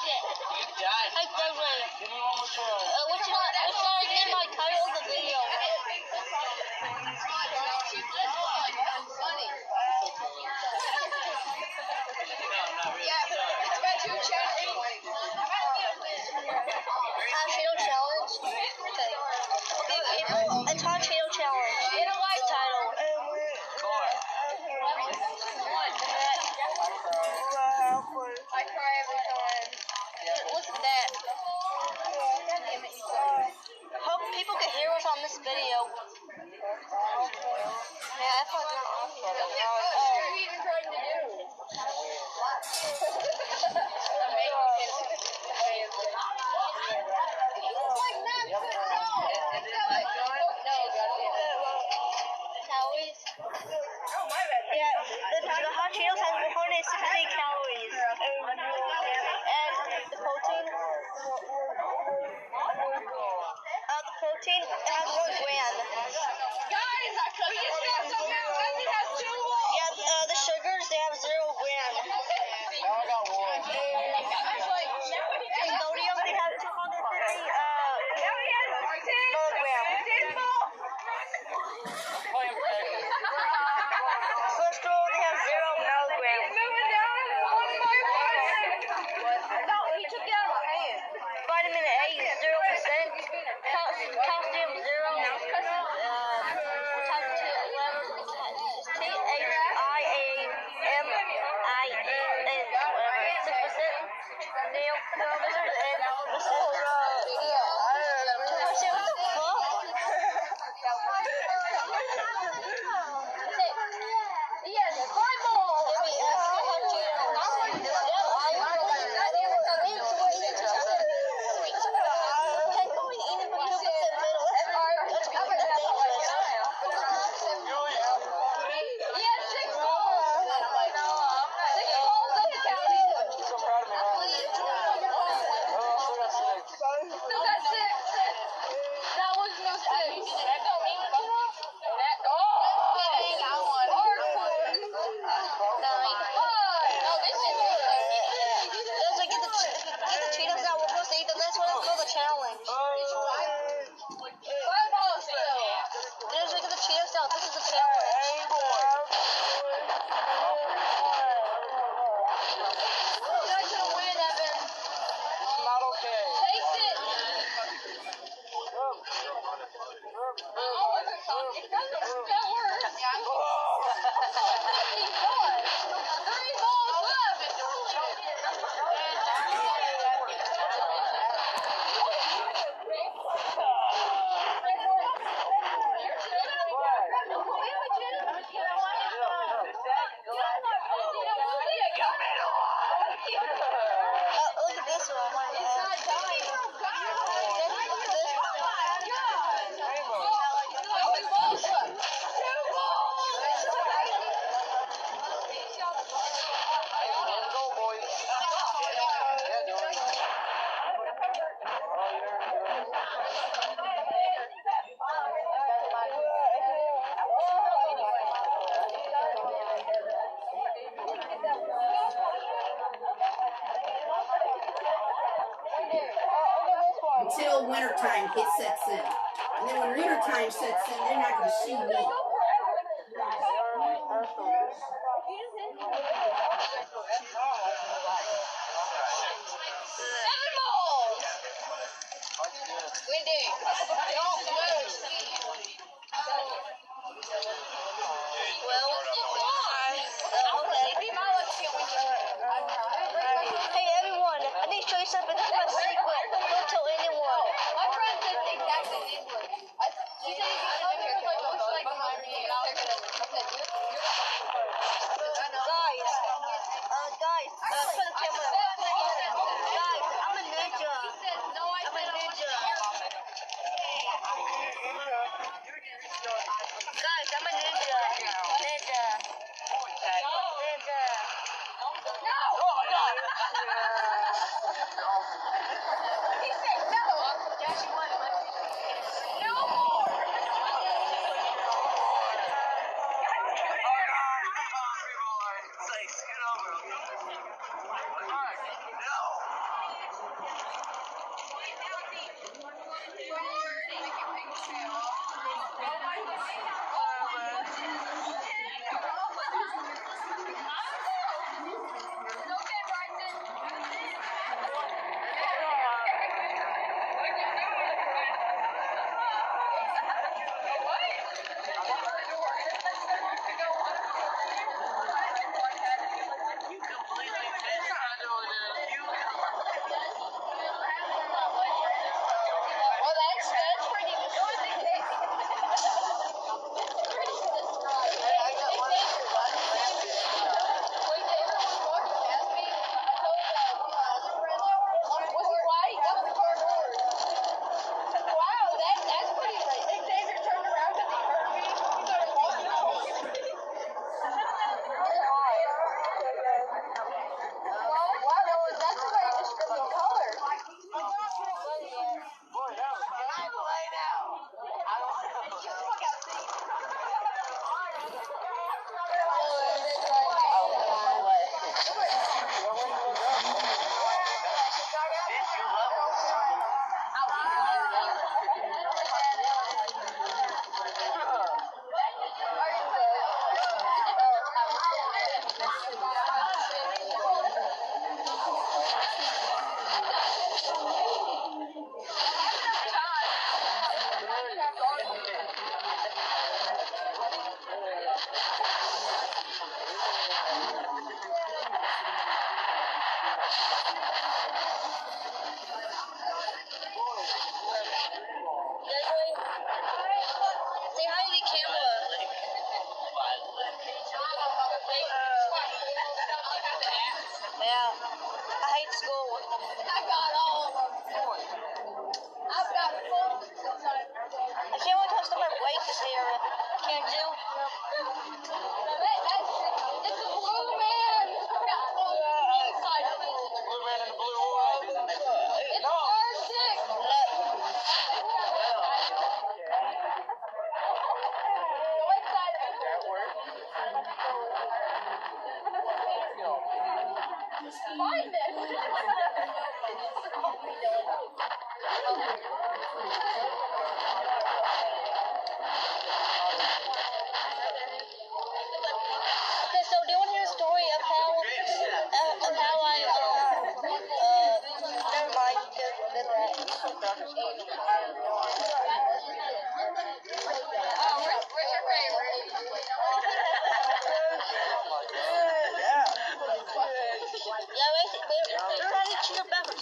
Hey, Desiree. What's my title of the video? Cheeto challenge. Okay. It's hot Cheeto challenge. The title. I cry every time. What's that? Hope people can hear us on this video. Yeah, that's what's not on here. What are you even trying to do? Calories? Yeah, the hot Cheetos has 168 calories. And the protein? The protein has 1 gram. Guys, we just found something out. Andy has 2 more. Yeah, the sugars, they have 0 gram. I got 1. And sodium, they have 250 milligrams. Cholesterol, they have 0 milligrams. No, he took it out of my hand. Vitamin A, 0%. Calcium, 0. Type 2 levels, THIAMIN, whatever, 6%. Nail kilometers, and this is 2%. What the fuck? Yes, fireball! Challenge. There's like the Cheetos out. This is the challenge. You're not gonna win, Evan. It's not okay. Taste it. It doesn't spell words. 3 balls left. Look at this one. It's not dying. Let's go, boys. Yeah, do it. Until wintertime sets in. And then when wintertime sets in, they're not going to see me. Windy. Hey everyone, I need to show you something. This is my secret. Don't tell anyone. My friend said exactly these words. He said he's gonna do here. Like behind me. Guys, put the camera. Guys, I'm a ninja. I'm a ninja. Guys, I'm a ninja. Ninja. No! He said no! No more!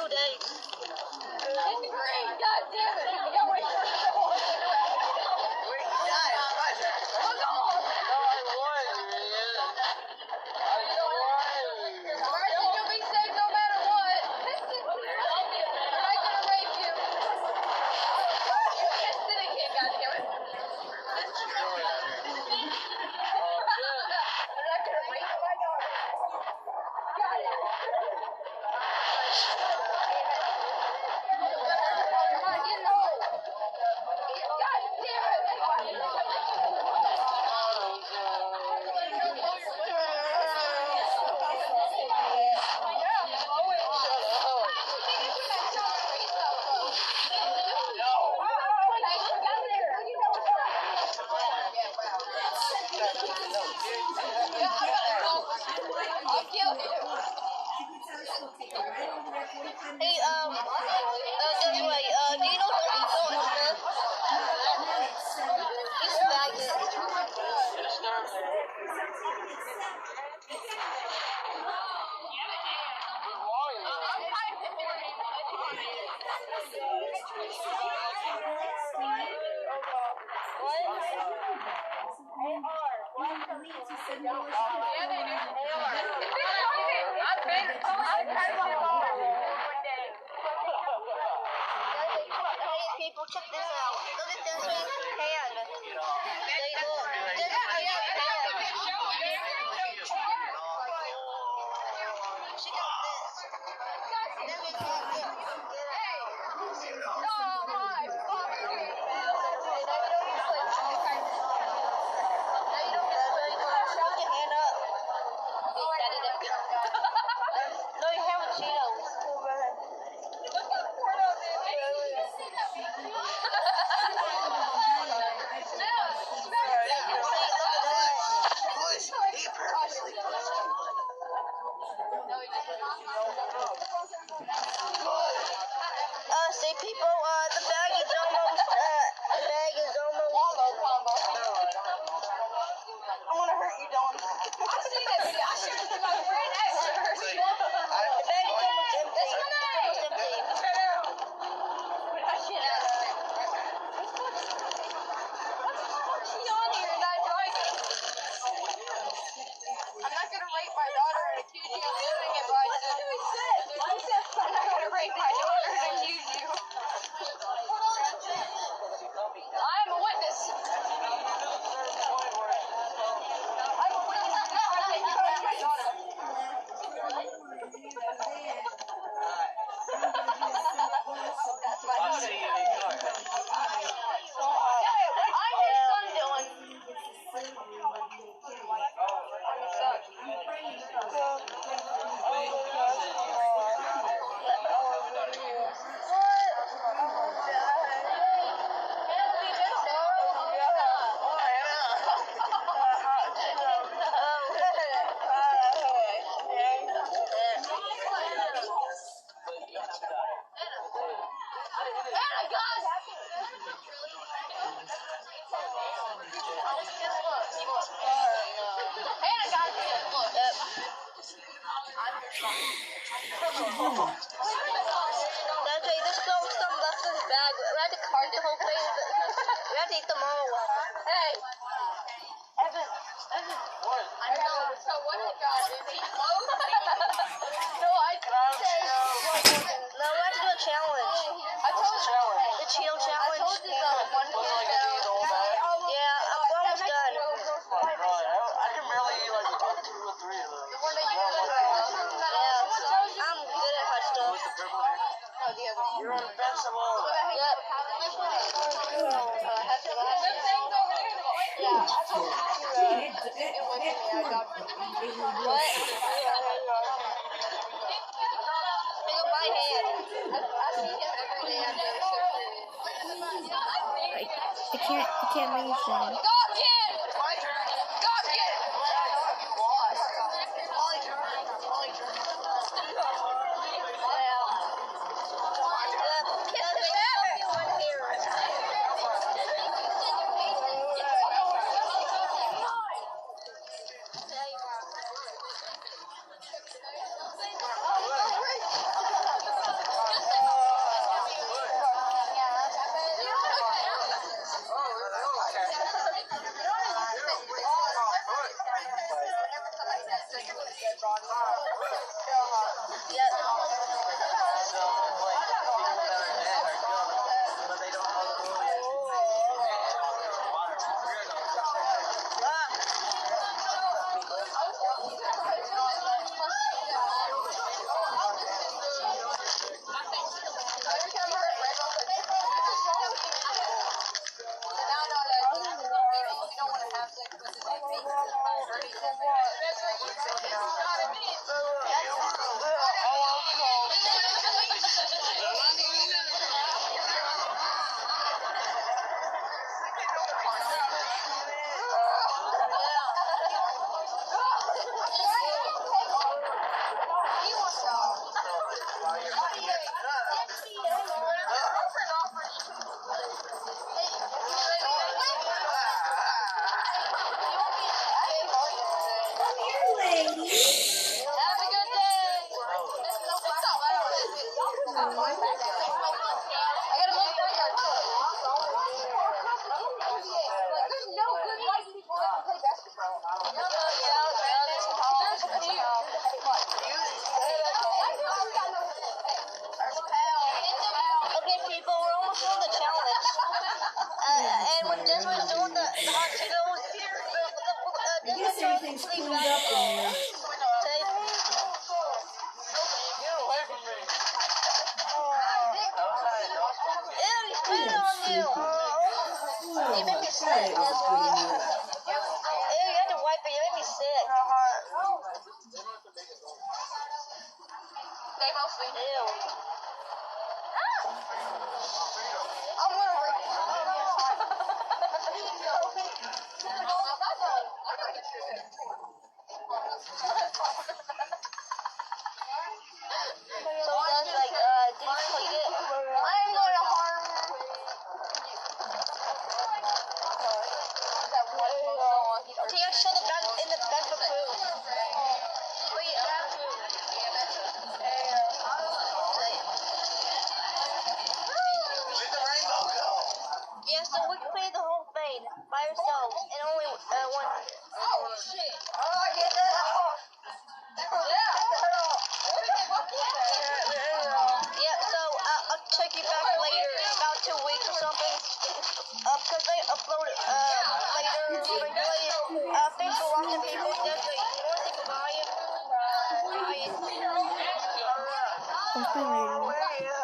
2 days. It's green. God damn it. You got my shirt on. Wait, guys, what? Look on. No, I won, man. I won. Bryson, you'll be safe no matter what. We're not gonna rape you. You kissed it again, goddammit. What you doing out here? We're not gonna rape my daughter. Got it. Come on, get in the hole. God damn it. I'll kill you. Hey, guess what? Do you know Dalton Smith? He's a faggot. Hey, people, check this out. Look at this man's hand. No, you have Cheetos. See people, the bag is almost, I'm gonna hurt you, Dawn. I've seen that video. I shared it with my friend Esther. The bag is almost empty. It's almost empty. I'm not gonna rape my daughter and accuse you of doing it, Bryson. I'm not gonna rape my daughter and accuse you. I am a witness. I'm a witness to everything you did to my daughter. That's my I'll daughter. see you in court. I'm his son, Dylan. That's right, there's still some left in the bag. We have to cart the whole thing. We have to eat them all. Hey, Evan. I know. So what did God do? He closed? No, I said. No, we have to do a challenge. I told you. The Cheeto I challenge. told you that one Looks like I down. eat all that. Yeah, I'm almost done. I can barely eat like 2 or 3 of those. The one that you Not put one right of now. those. Yeah, I'm good at hot stuff. With the purple hair. No, the other one. You're invincible. Yep. Yeah, I told you to get with me. I got What? Look at my hand. I see him every day after the surgery. I can't read anything. Gawkin! Gawkin! Come here, lady. Have a good day. I gotta make that there's no good white people that can play basketball. Okay, people, we're almost on the challenge. And when Desmond was doing the hot Cheetos, I guess everything's cleaned up in there. Ew, he spit on you. You made me sick, Desmond. Ew, you had to wipe it. You made me sick. They mostly Ew. I'm gonna So Des, like, did you click it? I'm going to harm. Okay, you have to show the bed in the bed for food. Wait, you have to. Where'd the rainbow go? Yeah, so we can play the whole thing by ourselves and only one. Oh, shit. Oh, I get that. Yeah, so I'll check you back later, about 2 weeks or something. Because they upload it later regularly. Thanks for watching, people. Definitely, you want to say goodbye? Bye. I'll see you later. Where are you?